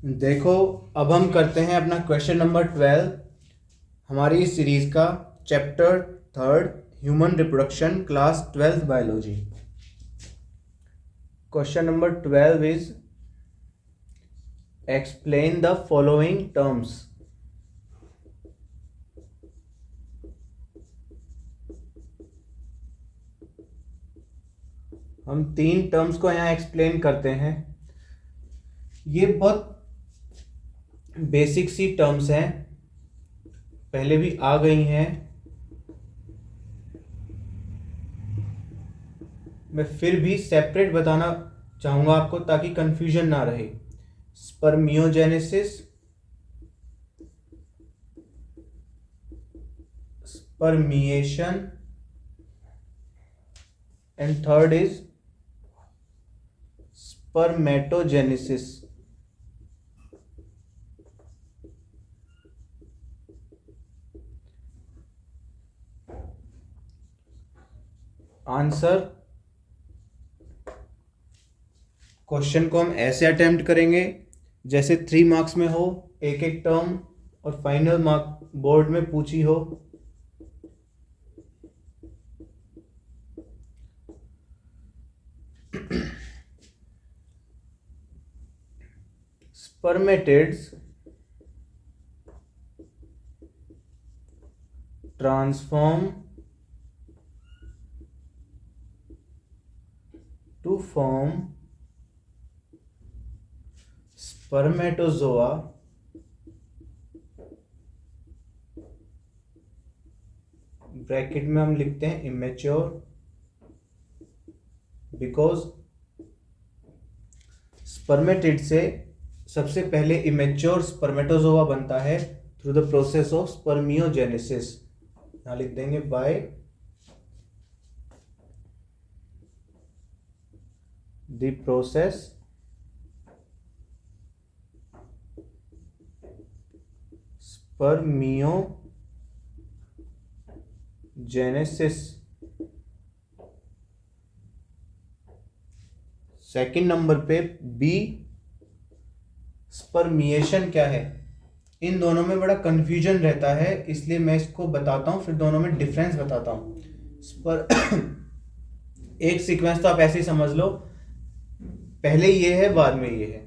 देखो, अब हम करते हैं अपना क्वेश्चन नंबर 12 हमारी इस सीरीज का, chapter 3 human reproduction, class 12th biology. Question number 12 is explain the following terms. हम 3 टर्म्स को यहाँ एक्सप्लेन करते हैं। ये बहुत बेसिक सी टर्म्स हैं, पहले भी आ गई हैं। मैं फिर भी सेपरेट बताना चाहूँगा आपको ताकि कंफ्यूजन ना रहे। Spermiogenesis, spermiation, and third is spermatogenesis. Answer, question को हम ऐसे अटेम्प्ट करेंगे जैसे 3 मार्क्स में हो एक एक टर्म, और फाइनल मार्क बोर्ड में पूछी हो। Spermatids transform to form spermatozoa bracket में हम लिखते हैं इमेच्योर, बिकॉज स्पर्मेटिड से सबसे पहले इमेच्योर स्पर्मेटोजोआ बनता है through the process of spermiogenesis. यहां लिख देंगे by the process spermiogenesis. Second number पे बी, स्पर्मिएशन क्या है। इन दोनों में बड़ा कंफ्यूजन रहता है, इसलिए मैं इसको बताता हूँ, फिर दोनों में डिफरेंस बताता हूँ। एक सीक्वेंस तो आप ऐसे ही समझ लो, पहले ये है बाद में ये है,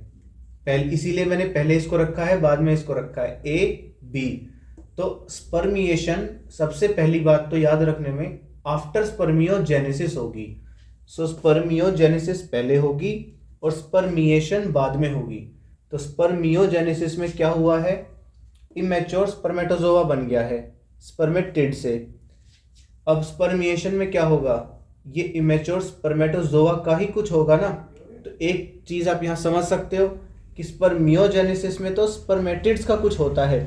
पहले इसीलिए मैंने पहले इसको रखा है बाद में इसको रखा है, ए बी। तो स्पर्मिएशन सबसे पहली बात तो याद रखने में आफ्टर स्पर्मियोजेनेसिस होगी। सो स्पर्मियोजेनेसिस पहले होगी और स्पर्मिएशन बाद में होगी। तो स्पर्मियोजेनेसिस में क्या हुआ है, इमेच्योर स्पर्मेटोजोआ बन गया है स्पर्मेटिड से। अब स्पर्मिएशन में क्या होगा, ये इमेच्योर स्पर्मेटोजोआ का ही कुछ होगा ना। तो एक चीज आप यहां समझ सकते हो कि स्पर्मियोजेनेसिस में तो स्पर्मेटिड्स का कुछ होता है,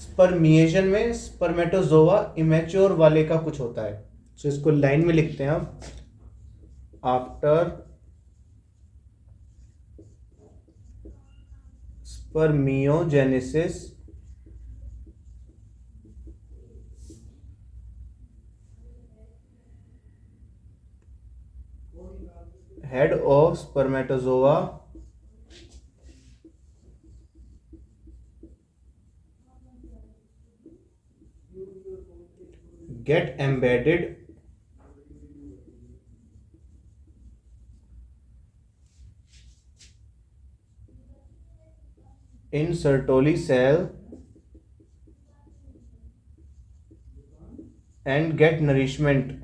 स्पर्मिएशन में स्पर्मेटोजोआ इमेच्योर वाले का कुछ होता है। सो इसको लाइन में लिखते हैं हम, after spermiogenesis head of spermatozoa get embedded in Sertoli cell and get nourishment.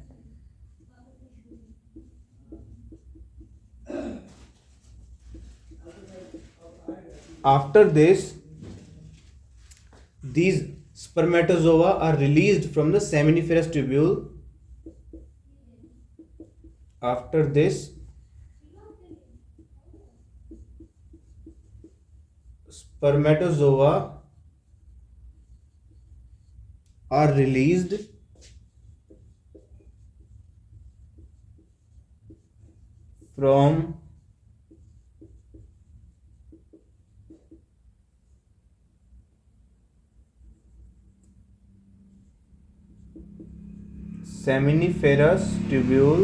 After this, these spermatozoa are released from the seminiferous tubule. After this, spermatozoa are released from seminiferous tubule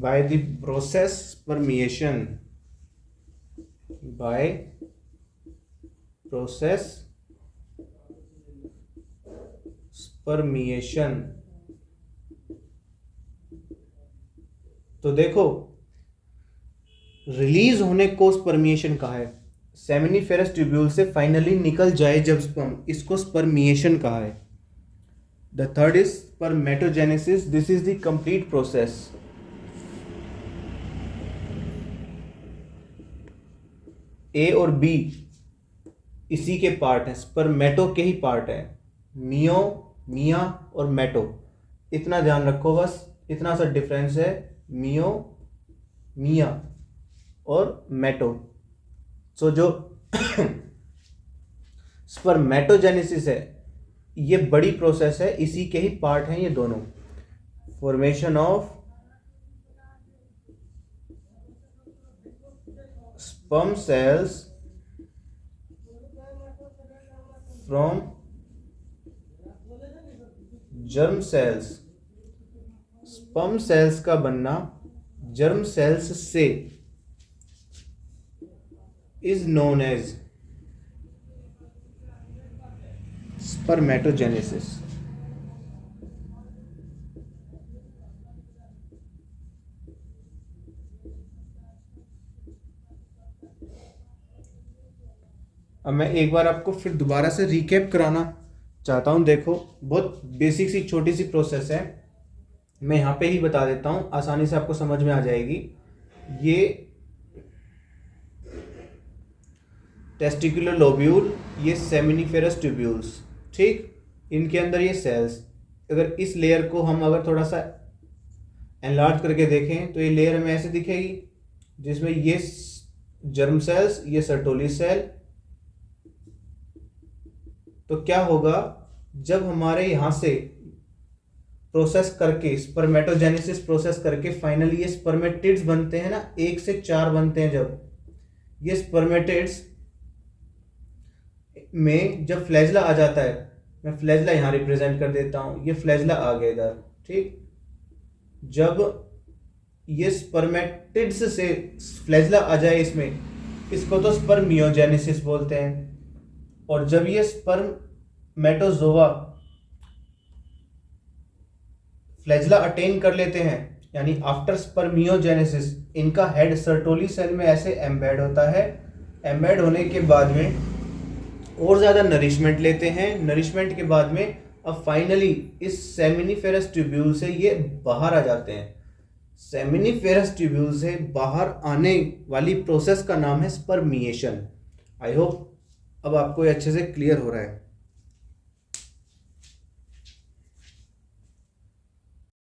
by the process permeation, by process permeation। तो देखो release होने को spermiation कहा है, seminiferous tubule से finally निकल जाए जब स्पर्म, इसको स्पर्मिएशन कहा है। The third is spermatogenesis, this is the complete process. A और बी इसी के पार्ट हैं, स्पर्मेटो के ही पार्ट है, मियो, मिया और मेटो, इतना ध्यान रखो बस, इतना सा डिफरेंस है, मियो, मिया और मेटो। सो जो स्पर्मेटोजेनेसिस है ये बड़ी प्रोसेस है, इसी के ही पार्ट हैं ये दोनों। Formation of sperm cells from germ cells, sperm cells का बनना germ cells से is known as spermatogenesis। अब मैं एक बार आपको फिर दोबारा से रिकैप कराना चाहता हूँ। देखो बहुत बेसिक सी छोटी सी प्रोसेस है, मैं यहाँ पे ही बता देता हूँ, आसानी से आपको समझ में आ जाएगी। ये टेस्टिकुलर लोब्यूल, ये सेमिनिफेरस ट्यूब्यूल्स, ठीक, इनके अंदर ये सेल्स, अगर इस लेयर को हम अगर थोड़ा सा एनलार्ज करके देखें तो ये लेयर हमें ऐसे दिखेगी, जिसमें ये जर्म सेल्स, ये सर्टोली सेल। तो क्या होगा जब हमारे यहाँ से प्रोसेस करके स्पर्मेटोजेनेसिस प्रोसेस करके फाइनली ये स्पर्मेटिड्स बनते हैं ना, 1 से 4 बनते हैं, जब ये स्पर्मेटिड्स में जब फ्लैजला आ जाता है, मैं फ्लैजला यहाँ रिप्रेजेंट कर देता हूँ, ये फ्लैजला आ गया इधर, ठीक। जब ये स्पर्मेटिड्स से फ्लैजला आ जाए इसमें, इसको तो स्पर्मियोजेनेसिस बोलते हैं। और जब ये स्पर्मेटोजोआ फ्लैजला अटेन कर लेते हैं, यानी आफ्टर स्पर्मियोजेनेसिस, इनका हेड सर्टोली सेल में ऐसे एम्बेड होता है। एम्बेड होने के बाद में और ज़्यादा नरिशमेंट लेते हैं, नरिशमेंट के बाद में अब फाइनली इस सेमिनिफेरस ट्यूब्यूल से ये बाहर आ जाते हैं। सेमिनिफेरस ट्यूब्यूल से बाहर आने वाली प्रोसेस का नाम है स्पर्मिएशन। आई होप अब आपको ये अच्छे से क्लियर हो रहा है।